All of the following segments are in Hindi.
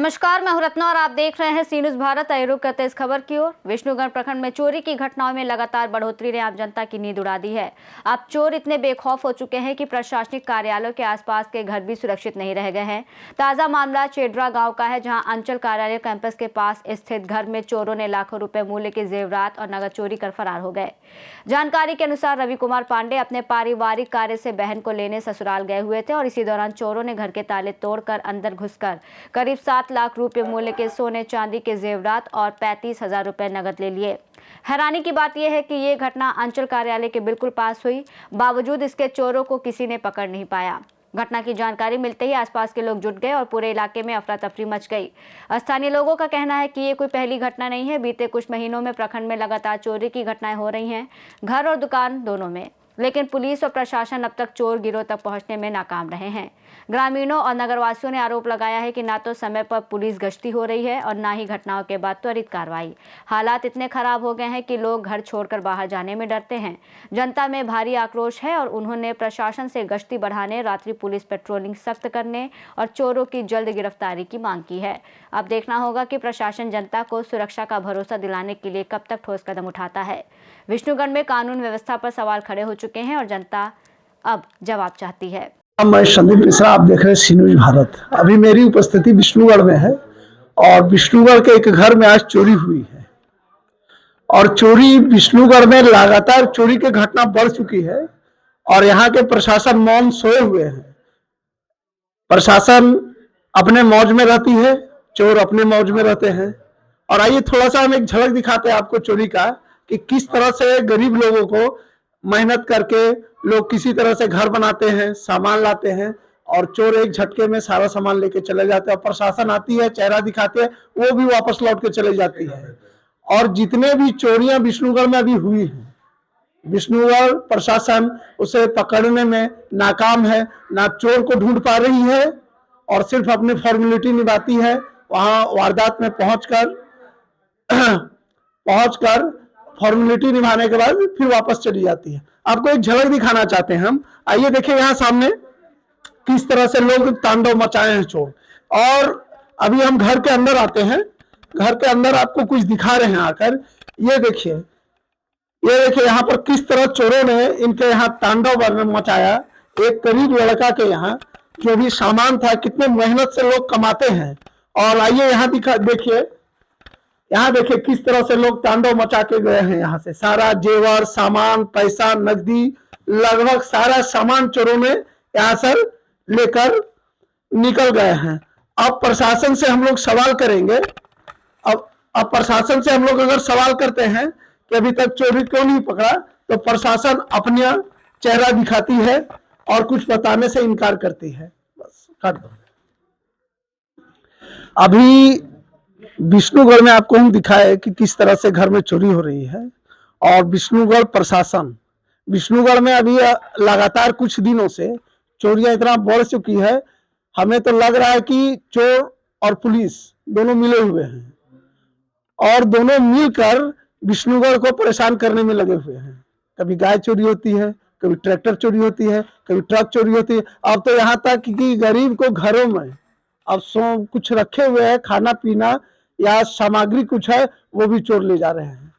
नमस्कार, मैं हूं रत्ना और आप देख रहे हैं सी न्यूज़ भारत। आइए रुक करते इस खबर की ओर। विष्णुगढ़ प्रखंड में चोरी की घटनाओं में लगातार बढ़ोतरी ने आम जनता की नींद उड़ा दी है। अब चोर इतने बेखौफ हो चुके हैं कि प्रशासनिक कार्यालयों के आसपास के घर भी सुरक्षित नहीं रह गए हैं। ताजा मामला चेडरा गाँव का है, जहाँ अंचल कार्यालय कैंपस के पास स्थित घर में चोरों ने लाखों रुपए मूल्य के जेवरात और नगद चोरी कर फरार हो गए। जानकारी के अनुसार रवि कुमार पांडे अपने पारिवारिक कार्य से बहन को लेने ससुराल गए हुए थे और इसी दौरान चोरों ने घर के ताले तोड़कर अंदर घुसकर करीब 7 लाख रुपए मूल्य के सोने चांदी के जेवरात और 35,000 रुपए नगद ले लिए। हैरानी की बात यह है कि ये घटना अंचल कार्यालय के बिल्कुल पास हुई, बावजूद इसके चोरों को किसी ने पकड़ नहीं पाया। घटना की जानकारी मिलते ही आसपास के लोग जुट गए और पूरे इलाके में अफरा तफरी मच गई। स्थानीय लोगों का कहना है कि ये कोई पहली घटना नहीं है। बीते कुछ महीनों में प्रखंड में लगातार चोरी की घटनाएं हो रही हैं, घर और दुकान दोनों में, लेकिन पुलिस और प्रशासन अब तक चोर गिरोह तक पहुंचने में नाकाम रहे हैं। ग्रामीणों और नगरवासियों ने आरोप लगाया है कि ना तो समय पर पुलिस गश्ती हो रही है और ना ही घटनाओं के बाद त्वरित कार्रवाई। हालात इतने खराब हो गए हैं कि लोग घर छोड़कर बाहर जाने में डरते हैं। जनता में भारी आक्रोश है और उन्होंने प्रशासन से गश्ती बढ़ाने, रात्रि पुलिस पेट्रोलिंग सख्त करने और चोरों की जल्द गिरफ्तारी की मांग की है। अब देखना होगा कि प्रशासन जनता को सुरक्षा का भरोसा दिलाने के लिए कब तक ठोस कदम उठाता है। विष्णुगढ़ में कानून व्यवस्था पर सवाल खड़े हो चुके हैं और जनता अब जवाब चाहती है। मैं संदीप मिश्रा, आप देख रहे हैं सी न्यूज़ भारत। अभी मेरी उपस्थिति विष्णुगढ़ में है और विष्णुगढ़ के एक घर में आज चोरी हुई है और चोरी विष्णुगढ़ में लगातार चोरी की घटना बढ़ चुकी है और यहाँ के प्रशासन मौन सोए हुए हैं। प्रशासन अपने मौज में रहती है, चोर अपने मौज में रहते हैं। और आइए थोड़ा सा हम एक झलक दिखाते हैं आपको चोरी का, कि किस तरह से गरीब लोगों को मेहनत करके लोग किसी तरह से घर बनाते हैं, सामान लाते हैं और चोर एक झटके में सारा सामान लेके चले जाते हैं। प्रशासन आती है, चेहरा दिखाते हैं, वो भी वापस लौट के चले जाती है। और जितने भी चोरियां विष्णुगढ़ में अभी हुई हैं, विष्णुगढ़ प्रशासन उसे पकड़ने में नाकाम है। ना चोर को ढूंढ पा रही है और सिर्फ अपनी फॉर्मेलिटी निभाती है। वहां वारदात में पहुंचकर फॉर्मेलिटी निभाने के बाद फिर वापस चली जाती है। आपको एक झलक दिखाना चाहते हैं हम। आइए देखिए यहाँ सामने किस तरह से लोग तांडव मचाए हैं चोर। और अभी हम घर के अंदर आते हैं। घर के अंदर आपको कुछ दिखा रहे हैं आकर। ये देखिए यहाँ पर किस तरह चोरों ने इनके यहाँ तांडव मचाया। एक गरीब लड़का के यहाँ जो भी सामान था, कितने मेहनत से लोग कमाते हैं। और आइए यहाँ देखिए किस तरह से लोग तांडव मचा के गए हैं। यहाँ से सारा जेवर, सामान, पैसा, नकदी, लगभग सारा सामान चोरों ने यहाँ से लेकर निकल गए हैं। अब प्रशासन से हम लोग सवाल करेंगे। अब प्रशासन से हम लोग अगर सवाल करते हैं कि अभी तक चोरी क्यों नहीं पकड़ा, तो प्रशासन अपना चेहरा दिखाती है और कुछ बताने से इनकार करती है। बस काट दो। अभी विष्णुगढ़ में आपको हम दिखाए कि किस तरह से घर में चोरी हो रही है। और विष्णुगढ़ प्रशासन, विष्णुगढ़ में अभी लगातार कुछ दिनों से चोरियां इतना बढ़ चुकी है, हमें तो लग रहा है कि चोर और पुलिस दोनों मिले हुए हैं और दोनों मिलकर विष्णुगढ़ को परेशान करने में लगे हुए हैं। कभी गाय चोरी होती है, कभी ट्रैक्टर चोरी होती है, कभी ट्रक चोरी होती है। अब तो यहाँ तक कि गरीब को घरों में अब कुछ रखे हुए हैं, खाना पीना या सामग्री कुछ है, वो भी चोर ले जा रहे हैं।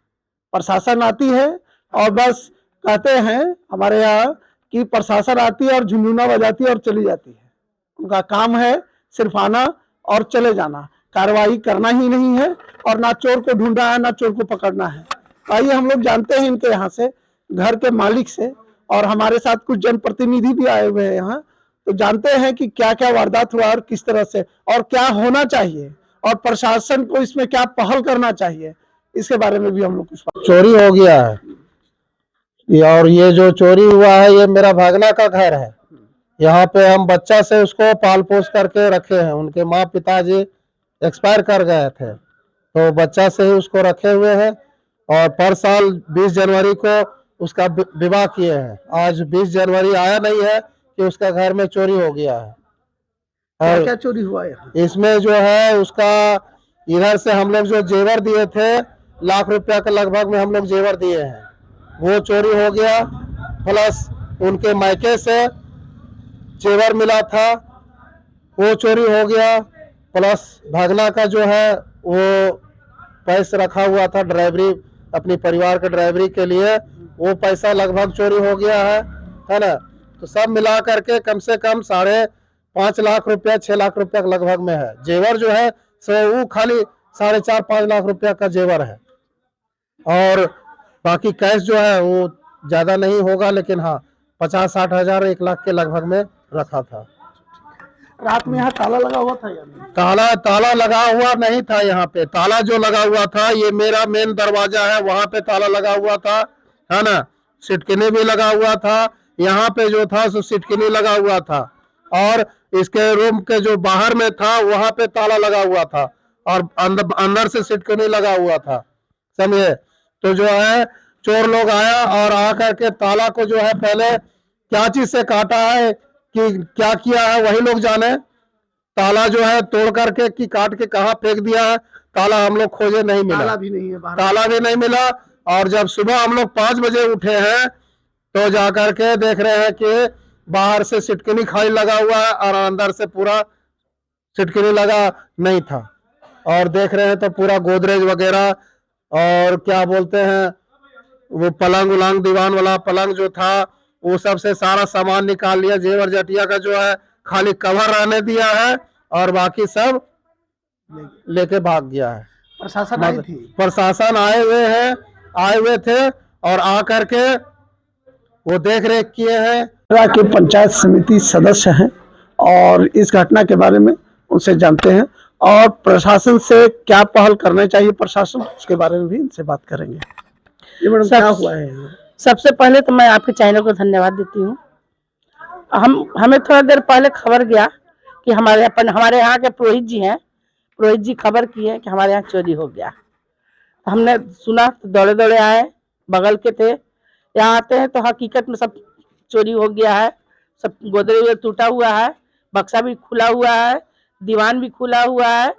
प्रशासन आती है और बस कहते हैं हमारे यहाँ कि प्रशासन आती है और झुनझुना बजाती है और चली जाती है। उनका काम है सिर्फ आना और चले जाना, कार्रवाई करना ही नहीं है और ना चोर को ढूंढना है, ना चोर को पकड़ना है। आइए हम लोग जानते हैं इनके यहाँ से, घर के मालिक से, और हमारे साथ कुछ जनप्रतिनिधि भी आए हुए हैं यहाँ, तो जानते हैं कि क्या क्या वारदात हुआ और किस तरह से और क्या होना चाहिए और प्रशासन को इसमें क्या पहल करना चाहिए, इसके बारे में भी हम लोग कुछ। चोरी हो गया है और ये जो चोरी हुआ है ये मेरा भागना का घर है। यहाँ पे हम बच्चा से उसको पाल पोस करके रखे हैं। उनके माँ पिताजी एक्सपायर कर गए थे तो बच्चा से ही उसको रखे हुए हैं और पर साल 20 जनवरी को उसका विवाह किए हैं। आज 20 जनवरी आया नहीं है कि उसका घर में चोरी हो गया है। और क्या चोरी हुआ है? इसमें जो है उसका इधर से हम लोग जो जेवर दिए थे, लाख रुपया के लगभग में हम लोग जेवर दिए हैं, वो चोरी हो गया। प्लस उनके मायके से जेवर मिला था, वो चोरी हो गया। प्लस भागना का जो है वो पैसे रखा हुआ था ड्राइवरी, अपनी परिवार के ड्राइवरी के लिए, वो पैसा लगभग चोरी हो गया है ना। तो सब मिला करके कम से कम 5.5 लाख रुपया 6 लाख रुपया के लगभग में है। जेवर जो है सो वो खाली 4.5-5 लाख रुपया का जेवर है, और बाकी कैश जो है वो ज्यादा नहीं होगा, लेकिन हाँ 50-60 हजार 1 लाख के लगभग में रखा था। रात में यहाँ ताला लगा हुआ था या नहीं? ताला लगा हुआ नहीं था। यहाँ पे ताला जो लगा हुआ था, ये मेरा मेन दरवाजा है, वहां पे ताला लगा हुआ था, है ना। सिटकिनी भी लगा हुआ था, यहाँ पे जो था सो सिटकिनी लगा हुआ था, और इसके रूम के जो बाहर में था वहां पे ताला लगा हुआ था, और अंदर से सिटकिनी लगा हुआ था, समझे। तो जो है चोर लोग आया और आकर के ताला को जो है पहले क्या चीज से काटा है कि क्या किया है वही लोग जाने। ताला जो है तोड़ करके कि काट के कहाँ फेंक दिया है, ताला हम लोग खोजे नहीं मिला, ताला भी नहीं है बाहर। ताला भी नहीं मिला। और जब सुबह हम लोग 5 बजे उठे हैं तो जाकर के देख रहे हैं कि बाहर से सिटकिनी खाली लगा हुआ है और अंदर से पूरा सिटकिनी लगा नहीं था। और देख रहे हैं तो पूरा गोदरेज वगैरह और क्या बोलते हैं वो पलंग उलंग, दीवान वाला पलंग जो था वो सब से सारा सामान निकाल लिया। जेवर जटिया का जो है खाली कवर रहने दिया है और बाकी सब लेके भाग गया है। प्रशासन आई थी? प्रशासन आए हुए थे और आकर के वो देख रेख किए हैं। के पंचायत समिति सदस्य हैं और इस घटना के बारे में उनसे जानते हैं, और प्रशासन से क्या पहल करने चाहिए प्रशासन, उसके बारे में भी इनसे बात करेंगे। ये मैडम क्या हुआ है? सबसे पहले तो मैं आपके चैनल को धन्यवाद देती हूँ। हमें थोड़ा देर पहले खबर गया कि हमारे यहाँ के पुरोहित जी हैं, पुरोहित जी खबर किए कि हमारे यहाँ चोरी हो गया। हमने सुना तो दौड़े दौड़े आए, बगल के थे। यहाँ आते हैं तो हकीकत में सब चोरी हो गया है, सब गोदरेज टूटा हुआ है, बक्सा भी खुला हुआ है, दीवान भी खुला हुआ है।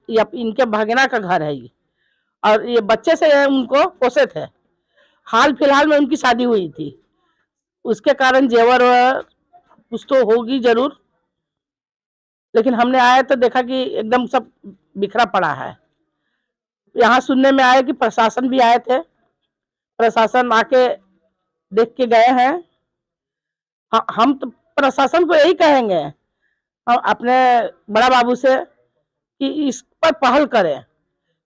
इनके भगना का घर है ये, और ये बच्चे से उनको पोसे थे। हाल फिलहाल में उनकी शादी हुई थी, उसके कारण जेवर कुछ तो होगी जरूर, लेकिन हमने आया तो देखा कि एकदम सब बिखरा पड़ा है। यहाँ सुनने में आया कि प्रशासन भी आए थे, प्रशासन आके देख के गए हैं। हम तो प्रशासन को यही कहेंगे, हम अपने बड़ा बाबू से, कि इस पर पहल करें,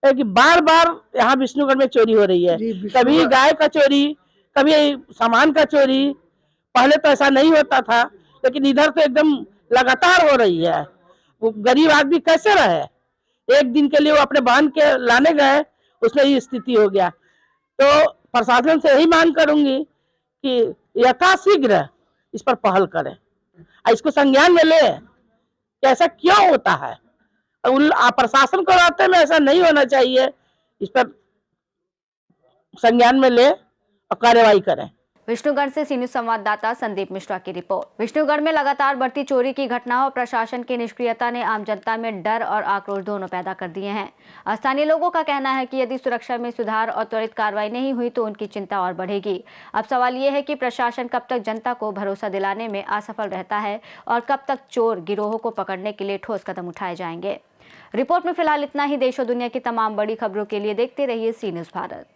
कि बार बार यहाँ विष्णुगढ़ में चोरी हो रही है। कभी गाय का चोरी, कभी सामान का चोरी। पहले तो ऐसा नहीं होता था, लेकिन इधर तो एकदम लगातार हो रही है। वो गरीब आदमी कैसे रहे? एक दिन के लिए वो अपने बहन के लाने गए, उसमें ये स्थिति हो गया। तो प्रशासन से यही मांग करूंगी कि यथाशीघ्र इस पर पहल करें, इसको संज्ञान में ले कि ऐसा क्यों होता है। प्रशासन को रास्ते में ऐसा नहीं होना चाहिए, इस पर संज्ञान में ले और कार्रवाई करें। विष्णुगढ़ से सी न्यूज़ संवाददाता संदीप मिश्रा की रिपोर्ट। विष्णुगढ़ में लगातार बढ़ती चोरी की घटनाओं और प्रशासन की निष्क्रियता ने आम जनता में डर और आक्रोश दोनों पैदा कर दिए हैं। स्थानीय लोगों का कहना है कि यदि सुरक्षा में सुधार और त्वरित कार्रवाई नहीं हुई तो उनकी चिंता और बढ़ेगी। अब सवाल ये है कि प्रशासन कब तक जनता को भरोसा दिलाने में असफल रहता है और कब तक चोर गिरोहों को पकड़ने के लिए ठोस कदम उठाए जाएंगे। रिपोर्ट में फिलहाल इतना ही। देश और दुनिया की तमाम बड़ी खबरों के लिए देखते रहिए सी न्यूज़ भारत।